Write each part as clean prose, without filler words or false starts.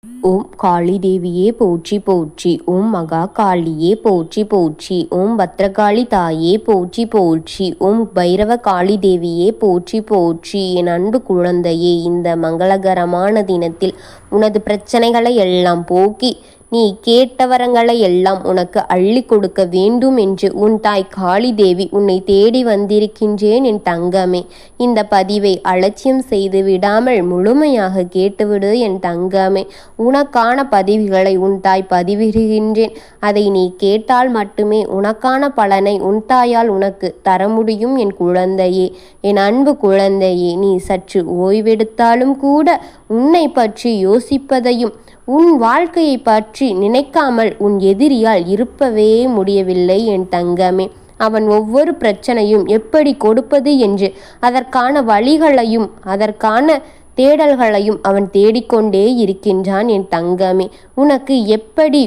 ஓம் காளி தேவியே போற்றி போற்றி. ஓம் மகா காளியே போற்றி போற்றி. ஓம் பத்ரகாளி தாயே போற்றி போற்றி. ஓம் பைரவ காளி தேவியே போற்றி போற்றி. என் அன்பு குழந்தையே, இந்த மங்களகரமான தினத்தில் உனது பிரச்சனைகளை எல்லாம் போக்கி நீ கேட்ட வரங்களை எல்லாம் உனக்கு அள்ளி கொடுக்க வேண்டும் என்று உன் தாய் காளி தேவி உன்னை தேடி வந்திருக்கின்றேன் என் தங்கமே. இந்த பதிவை அலட்சியம் செய்து விடாமல் முழுமையாக கேட்டுவிடு என் தங்கமே. உனக்கான பதிவுகளை உன் தாய் பதிவிடுகின்றேன். அதை நீ கேட்டால் மட்டுமே உனக்கான பலனை உன் தாயால் உனக்கு தர முடியும் என் குழந்தையே. என் அன்பு குழந்தையே, நீ சற்று ஓய்வெடுத்தாலும் கூட உன்னை பற்றி யோசிப்பதையும் உன் வாழ்க்கையை பற்றி நினைக்காமல் உன் எதிரியால் இருப்பவே முடியவில்லை என் தங்கமே. அவன் ஒவ்வொரு பிரச்சனையும் எப்படி கொடுப்பது என்று அதற்கான வழிகளையும் அதற்கான தேடல்களையும் அவன் தேடிக்கொண்டே இருக்கின்றான் என் தங்கமே. உனக்கு எப்படி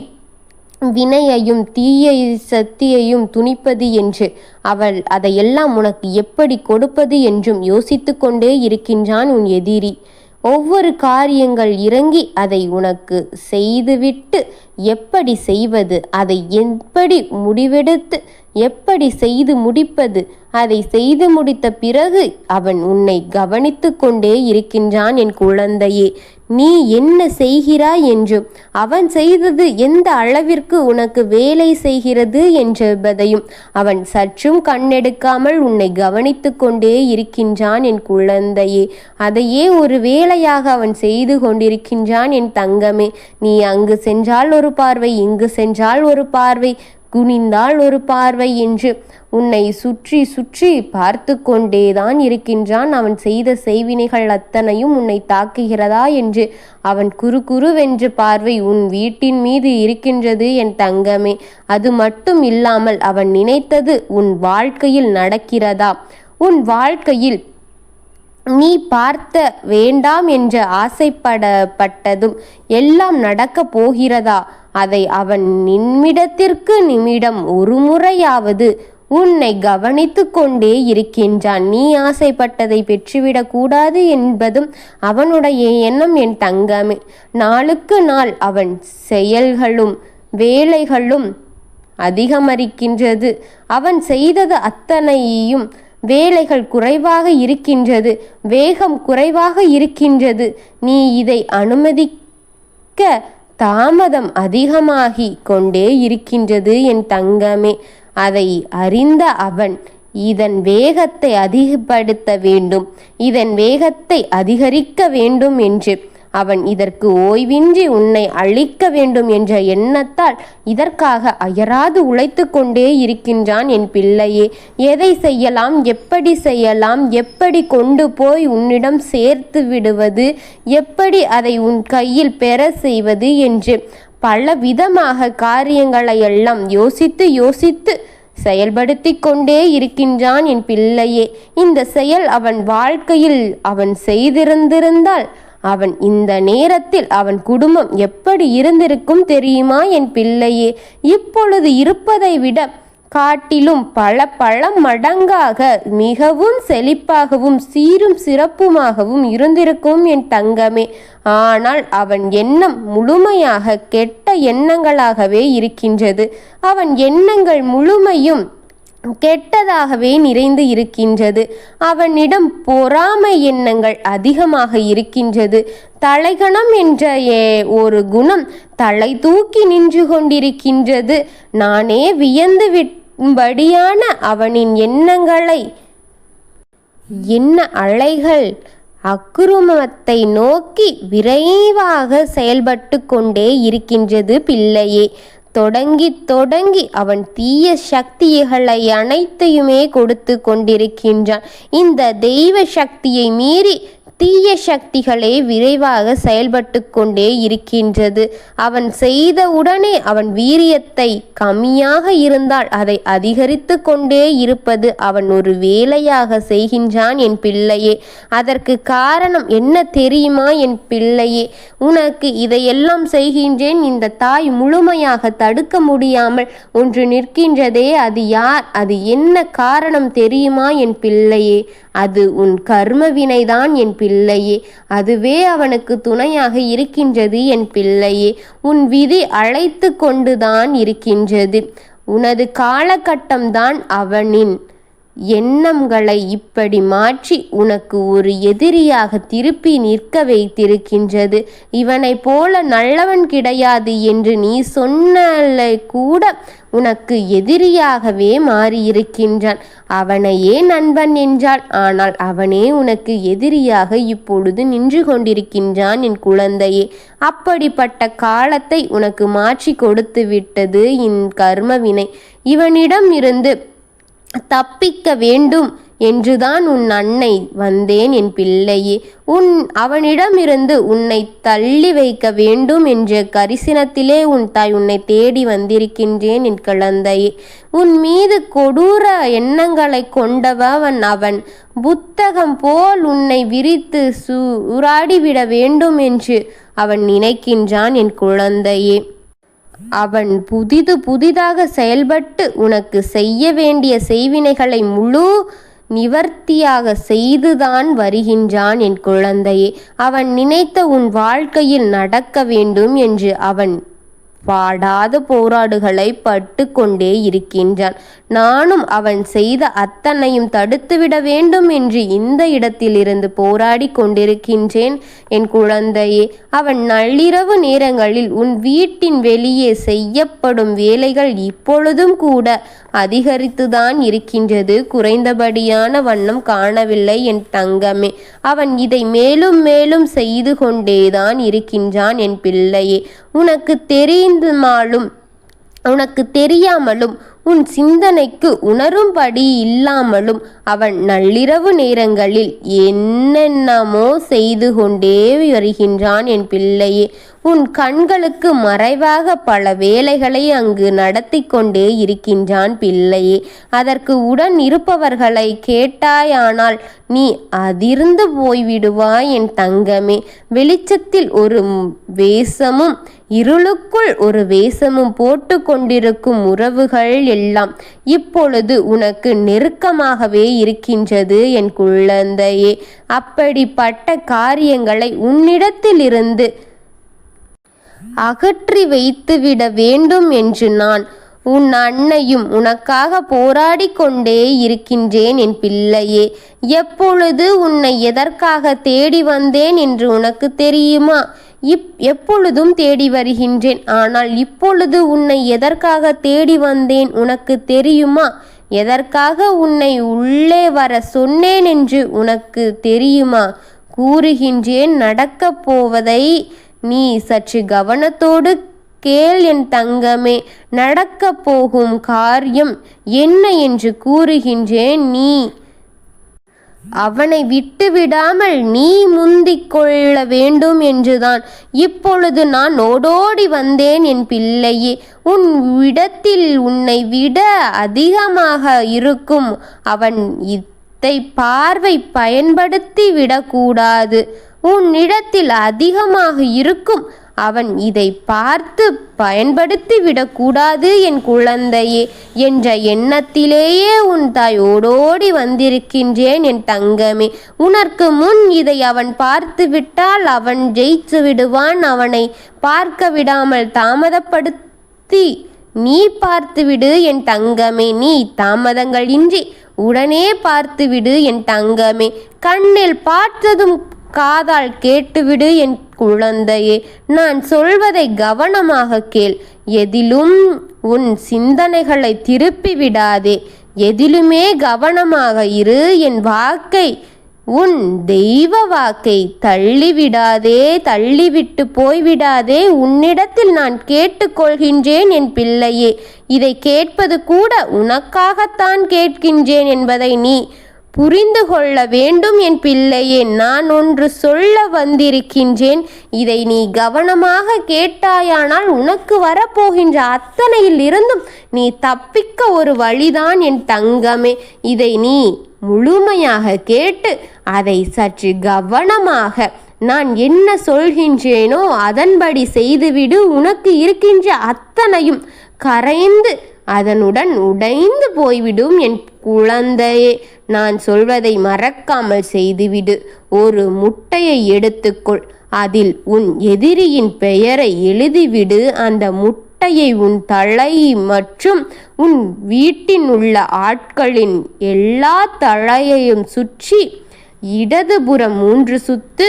வினையையும் தீய சக்தியையும் துணிப்பது என்று அவள் அதையெல்லாம் உனக்கு எப்படி கொடுப்பது என்றும் யோசித்து கொண்டே இருக்கின்றான் உன் எதிரி. ஒவ்வொரு காரியங்கள் இறங்கி அதை உனக்கு செய்துவிட்டு எப்படி செய்வது, அதை எப்படி முடிவெடுத்து எப்படி செய்து முடிப்பது, அதை செய்து முடித்த பிறகு அவன் உன்னை கவனித்து கொண்டே இருக்கின்றான் என் குழந்தையே. நீ என்ன செய்கிறாய் என்றும் அவன் செய்தது எந்த அளவிற்கு உனக்கு வேலை செய்கிறது என்பதையும் அவன் சற்றும் கண்ணெடுக்காமல் உன்னை கவனித்து கொண்டே இருக்கின்றான் என் குழந்தையே. அதையே ஒரு வேலையாக அவன் செய்து கொண்டிருக்கின்றான் என் தங்கமே. நீ அங்கு சென்றால் ஒரு பார்வை, இங்கு சென்றால் ஒரு பார்வை, குனிந்தால் ஒரு பார்வை என்று உன்னை சுற்றி சுற்றி பார்த்து கொண்டேதான் இருக்கின்றான். அவன் செய்த செய்வினைகள் அத்தனையும் உன்னை தாக்குகிறதா என்று அவன் குறுவென்று பார்வை உன் வீட்டின் மீது இருக்கின்றது என் தங்கமே. அது மட்டும் இல்லாமல் அவன் நினைத்தது உன் வாழ்க்கையில் நடக்கிறதா, உன் வாழ்க்கையில் நீ பார்த்த வேண்டாம் என்று ஆசைப்படப்பட்டதும் எல்லாம் நடக்கப் போகிறதா, அதை அவன் நிமிடத்திற்கு நிமிடம் ஒரு முறையாவது உன்னை கவனித்து கொண்டே இருக்கின்றான். நீ ஆசைப்பட்டதை பெற்றுவிடக்கூடாது என்பதும் அவனுடைய எண்ணம் என் தங்கமே. நாளுக்கு நாள் அவன் செயல்களும் வேலைகளும் அதிகமரிக்கின்றது. அவன் செய்தது அத்தனையும் வேலைகள் குறைவாக இருக்கின்றது, வேகம் குறைவாக இருக்கின்றது. நீ இதை அனுமதிக்க தாமதம் அதிகமாகி கொண்டே இருக்கின்றது என் தங்கமே. அதை அறிந்த அவன் இதன் வேகத்தை அதிகப்படுத்த வேண்டும், இதன் வேகத்தை அதிகரிக்க வேண்டும் என்று அவன் இதற்கு ஓய்வின்றி உன்னை அழிக்க வேண்டும் என்ற எண்ணத்தால் இதற்காக அயராது உழைத்து கொண்டே இருக்கின்றான் என் பிள்ளையே. எதை செய்யலாம், எப்படி செய்யலாம், எப்படி கொண்டு போய் உன்னிடம் சேர்த்து விடுவது, எப்படி அதை உன் கையில் பெற செய்வது என்று பல விதமாக காரியங்களை எல்லாம் யோசித்து யோசித்து செயல்படுத்தி கொண்டே இருக்கின்றான் என் பிள்ளையே. இந்த செயல் அவன் வாழ்க்கையில் அவன் செய்திருந்திருந்தால் அவன் இந்த நேரத்தில் அவன் குடும்பம் எப்படி இருந்திருக்கும் தெரியுமா என் பிள்ளையே? இப்பொழுது இருப்பதை விட காட்டிலும் பல மடங்காக மிகவும் செழிப்பாகவும் சீரும் சிறப்புமாகவும் இருந்திருக்கும் என் தங்கமே. ஆனால் அவன் எண்ணம் முழுமையாக கெட்ட எண்ணங்களாகவே இருக்கின்றது. அவன் எண்ணங்கள் முழுமையும் கெட்டதாகவே நிறைந்து இருக்கின்றது. அவனிடம் பொறாமை எண்ணங்கள் அதிகமாக இருக்கின்றது. தலைகணம் என்ற ஒரு குணம் தலை தூக்கி நின்று கொண்டிருக்கின்றது. நானே வியந்து விடும்படியான அவனின் எண்ணங்களை என்ன அலைகள் அக்குருமத்தை நோக்கி விரைவாக செயல்பட்டு கொண்டே இருக்கின்றது பிள்ளையே. தொடங்கி அவன் தீய சக்திகளை அனைத்தையுமே கொடுத்து கொண்டிருக்கின்றான். இந்த தெய்வ சக்தியை மீறி தீய சக்திகளே விரைவாக செயல்பட்டு கொண்டே இருக்கின்றது. அவன் செய்த உடனே அவன் வீரியத்தை கம்மியாக இருந்தால் அதை அதிகரித்து கொண்டே இருப்பது அவன் ஒரு வேலையாக செய்கின்றான் என் பிள்ளையே. அதற்கு காரணம் என்ன தெரியுமா என் பிள்ளையே? உனக்கு இதையெல்லாம் செய்கின்றேன், இந்த தாய் முழுமையாக தடுக்க முடியாமல் ஒன்று நிற்கின்றதே, அது யார், அது என்ன காரணம் தெரியுமா என் பிள்ளையே? அது உன் கர்ம வினைதான் என் பிள்ளையே. அதுவே அவனுக்கு துணையாக இருக்கின்றது என் பிள்ளையே. உன் விதி அழைத்து கொண்டுதான் இருக்கின்றது. உனது காலகட்டம்தான் அவனின் எண்ணங்களை இப்படி மாற்றி உனக்கு ஒரு எதிரியாக திருப்பி நிற்க வைத்திருக்கின்றது. இவனை போல நல்லவன் கிடையாது என்று நீ சொன்னலை கூட உனக்கு எதிரியாகவே மாறியிருக்கின்றான். அவனையே நண்பன் என்றாள், ஆனால் அவனே உனக்கு எதிரியாக இப்பொழுது நின்று கொண்டிருக்கின்றான் என் குழந்தையே. அப்படிப்பட்ட காலத்தை உனக்கு மாற்றி கொடுத்து விட்டது கர்மவினை. இவனிடம் இருந்து தப்பிக்க வேண்டும் என்றுதான் உன் அன்னை வந்தேன் என் பிள்ளையே. அவனிடமிருந்து உன்னை தள்ளி வைக்க வேண்டும் என்ற கரிசனத்திலே உன் தாய் உன்னை தேடி வந்திருக்கின்றேன் என் குழந்தையே. உன் மீது கொடூர எண்ணங்களை கொண்டவன் அவன். புத்தகம் போல் உன்னை விரித்து சூறாடிவிட வேண்டும் என்று அவன் நினைக்கின்றான் என் குழந்தையே. அவன் புதிதாக செயல்பட்டு உனக்கு செய்ய வேண்டிய செய்வினைகளை முழு நிவர்த்தியாக செய்துதான் வருகின்றான் என் குழந்தையே. அவன் நினைத்த உன் வாழ்க்கையில் நடக்க வேண்டும் என்று அவன் பாடாத போராடுகளை பட்டு கொண்டே இருக்கின்றான். நானும் அவன் செய்த அத்தனையும் தடுத்துவிட வேண்டும் என்று இந்த இடத்திலிருந்து போராடி கொண்டிருக்கின்றேன் என் குழந்தையே. அவன் நள்ளிரவு நேரங்களில் உன் வீட்டின் வெளியே செய்யப்படும் வேலைகள் இப்பொழுதும் கூட அதிகரித்துதான் இருக்கின்றது. குறைந்தபடியான வண்ணம் காணவில்லை என் தங்கமே. அவன் இதை மேலும் மேலும் செய்து கொண்டேதான் இருக்கின்றான் என் பிள்ளையே. உனக்கு தெரியாமலும் உன் சிந்தனைக்கு உணரும்படி இல்லாமலும் அவன் நள்ளிரவு நேரங்களில் என்னென்னமோ செய்து கொண்டே வருகின்றான் என் பிள்ளையே. உன் கண்களுக்கு மறைவாக பல வேலைகளை அங்கு நடத்தி கொண்டே இருக்கின்றான் பிள்ளையே. அதற்கு உடன் இருப்பவர்களை கேட்டாயானால் நீ அதிர்ந்து போய்விடுவாய் என் தங்கமே. வெளிச்சத்தில் ஒரு வேஷமும் இருளுக்குள் ஒரு வேஷமும் போட்டு கொண்டிருக்கும் உறவுகள் எல்லாம் இப்பொழுது உனக்கு நெருக்கமாகவே இருக்கின்றது என் குழந்தையே. அப்படிப்பட்ட காரியங்களை உன்னிடத்திலிருந்து அகற்றி வைத்துவிட வேண்டும் என்று நான் உன் அன்னையும் உனக்காக போராடி கொண்டே இருக்கின்றேன் என் பிள்ளையே. எப்பொழுது உன்னை எதற்காக தேடி வந்தேன் என்று உனக்கு தெரியுமா? எப்பொழுதும் தேடி வருகின்றேன். ஆனால் இப்பொழுது உன்னை எதற்காக தேடி வந்தேன் உனக்கு தெரியுமா? எதற்காக உன்னை உள்ளே வர சொன்னேன் என்று உனக்கு தெரியுமா? கூறுகின்றேன், நடக்கப் போவதை நீ சற்று கவனத்தோடு கேள் என் தங்கமே. நடக்கப் போகும் காரியம் என்ன என்று கூறுகின்றேன். நீ அவனை விட்டுவிடாமல் நீ முந்திக் கொள்ள வேண்டும் என்றுதான் இப்பொழுது நான் ஓடோடி வந்தேன் என் பிள்ளையே. உன் இடத்தில் உன்னை விட அதிகமாக இருக்கும் அவன் இதை பார்வை பயன்படுத்தி விடக்கூடாது. உன்னிடத்தில் அதிகமாக இருக்கும் அவன் இதை பார்த்து பயன்படுத்தி விடக்கூடாது என் குழந்தையே என்ற எண்ணத்திலேயே உன் தாய் ஓடோடி வந்திருக்கின்றேன் என் தங்கமே. உனக்கு முன் இதை அவன் பார்த்து விட்டால் அவன் ஜெயித்து விடுவான். அவனை பார்க்க விடாமல் தாமதப்படுத்தி நீ பார்த்துவிடு என் தங்கமே. நீ தாமதங்கள் இன்றி உடனே பார்த்துவிடு என் தங்கமே. கண்ணில் பார்த்ததும் காதால் கேட்டுவிடு என் குழந்தையே. நான் சொல்வதை கவனமாக கேள். எதிலும் உன் சிந்தனைகளை திருப்பி விடாதே. எதிலுமே கவனமாக இரு. என் வாக்கை, உன் தெய்வ வாக்கை தள்ளிவிடாதே, தள்ளிவிட்டு போய்விடாதே. உன்னிடத்தில் நான் கேட்டுக்கொள்கின்றேன் என் பிள்ளையே. இதை கேட்பது கூட உனக்காகத்தான் கேட்கின்றேன் என்பதை நீ புரிந்து கொள்ள வேண்டும் என் பிள்ளையே. நான் ஒன்று சொல்ல வந்திருக்கின்றேன். இதை நீ கவனமாக கேட்டாயானால் உனக்கு வரப்போகின்ற அத்தனையில் இருந்தும் நீ தப்பிக்க ஒரு வழிதான் என் தங்கமே. இதை நீ முழுமையாக கேட்டு அதை சற்று கவனமாக நான் என்ன சொல்கின்றேனோ அதன்படி செய்துவிடு. உனக்கு இருக்கின்ற அத்தனையும் கரைந்து அதனுடன் உடைந்து போய்விடும் என் குழந்தையே. நான் சொல்வதை மறக்காமல் செய்துவிடு. ஒரு முட்டையை எடுத்துக்கொள். அதில் உன் எதிரியின் பெயரை எழுதிவிடு. அந்த முட்டையை உன் தலை மற்றும் உன் வீட்டில் உள்ள ஆட்களின் எல்லா தலையையும் சுற்றி இடதுபுறம் 3 சுத்து,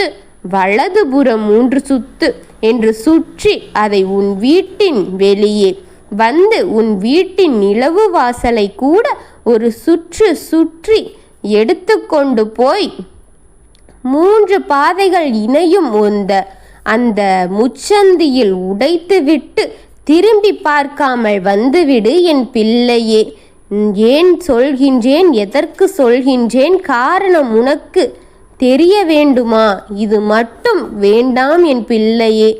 வலதுபுறம் 3 சுத்து என்று சுற்றி அதை உன் வீட்டின் வெளியே வந்து உன் வீட்டின் நிலவு வாசலை கூட ஒரு சுற்று சுற்றி எடுத்துக்கொண்டு போய் 3 பாதைகள் இணையும் அந்த முச்சந்தியில் உடைத்துவிட்டு திரும்பி பார்க்காமல் வந்துவிடு என் பிள்ளையே. ஏன் சொல்கின்றேன், எதற்கு சொல்கின்றேன், காரணம் உனக்கு தெரிய வேண்டுமா? இது மட்டும் வேண்டாம் என் பிள்ளையே.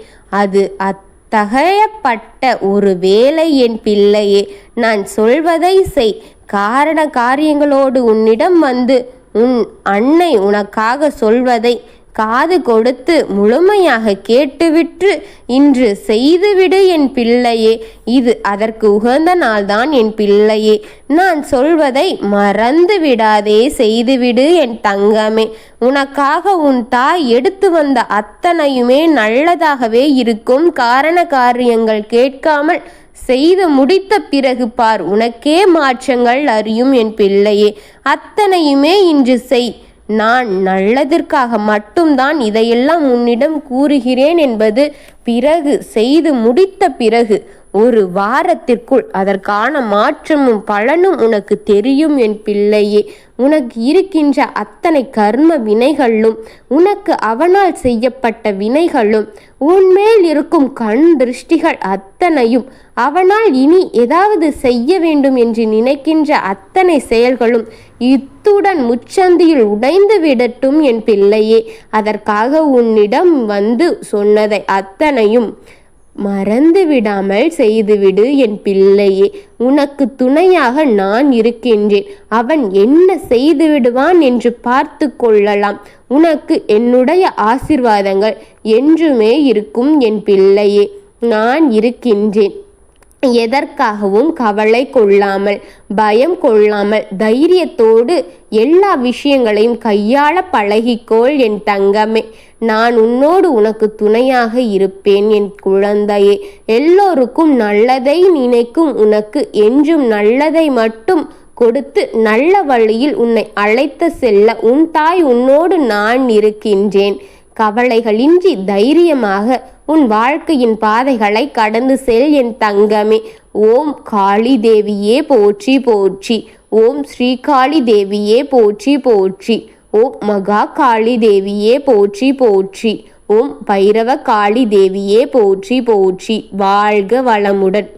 அது அத்தகையப்பட்ட ஒரு வேலை என் பிள்ளையே. நான் சொல்வதை செய். காரண காரியங்களோடு உன்னிடம் வந்து உன் அன்னை உனக்காக சொல்வதை காது கொடுத்து முழுமையாக கேட்டுவிட்டு இன்று செய்துவிடு என் பிள்ளையே. இது அதற்கு உகந்த நாள்தான் என் பிள்ளையே. நான் சொல்வதை மறந்து விடாதே, செய்துவிடு என் தங்கமே. உனக்காக உன் தாய் எடுத்து வந்த அத்தனையுமே நல்லதாகவே இருக்கும். காரண காரியங்கள் கேட்காமல் செய்து முடித்த பிறகு பார், உனக்கே மாற்றங்கள் அறியும் என் பிள்ளையே. அத்தனையுமே இன்று செய். நான் நல்லதற்காக மட்டும்தான் இதையெல்லாம் உன்னிடம் கூறுகிறேன் என்பது பிறகு செய்து முடித்த பிறகு 1 வாரத்திற்குள் அதற்கான மாற்றமும் பலனும் உனக்கு தெரியும் என் பிள்ளையே. உனக்கு இருக்கின்ற அத்தனை கர்ம வினைகளும், உனக்கு அவனால் செய்யப்பட்ட வினைகளும், உன்மேல் இருக்கும் கண் திருஷ்டிகள் அத்தனையும், அவனால் இனி ஏதாவது செய்ய வேண்டும் என்று நினைக்கின்ற அத்தனை செயல்களும் இத்துடன் முச்சந்தியில் உடைந்து விடட்டும் என் பிள்ளையே. அதற்காக உன்னிடம் வந்து சொன்னதை அத்தனையும் மறந்து விடாமல் செய்துவிடு என் பிள்ளையே. உனக்கு துணையாக நான் இருக்கின்றேன். அவன் என்ன செய்து விடுவான் என்று பார்த்து கொள்ளலாம். உனக்கு என்னுடைய ஆசீர்வாதங்கள் என்றுமே இருக்கும் என் பிள்ளையே. நான் இருக்கின்றேன். எதற்காகவும் கவலை கொள்ளாமல், பயம் கொள்ளாமல், தைரியத்தோடு எல்லா விஷயங்களையும் கையாள பழகிக்கொள் என் தங்கமே. நான் உன்னோடு உனக்கு துணையாக இருப்பேன் என் குழந்தையே. எல்லோருக்கும் நல்லதை நினைக்கும் உனக்கு என்றும் நல்லதை மட்டும் கொடுத்து நல்ல வழியில் உன்னை அழைத்து செல்ல உன் தாய் உன்னோடு நான் இருக்கின்றேன். கவலைகளின்றி தைரியமாக உன் வாழ்க்கையின் பாதைகளை கடந்து செல் என் தங்கமே. ஓம் காளி தேவியே போற்றி போற்றி. ஓம் ஸ்ரீ காளி தேவியே போற்றி போற்றி. ஓம் மகா காளி தேவியே போற்றி போற்றி. ஓம் பைரவ காளி தேவியே போற்றி போற்றி. வாழ்க வளமுடன்.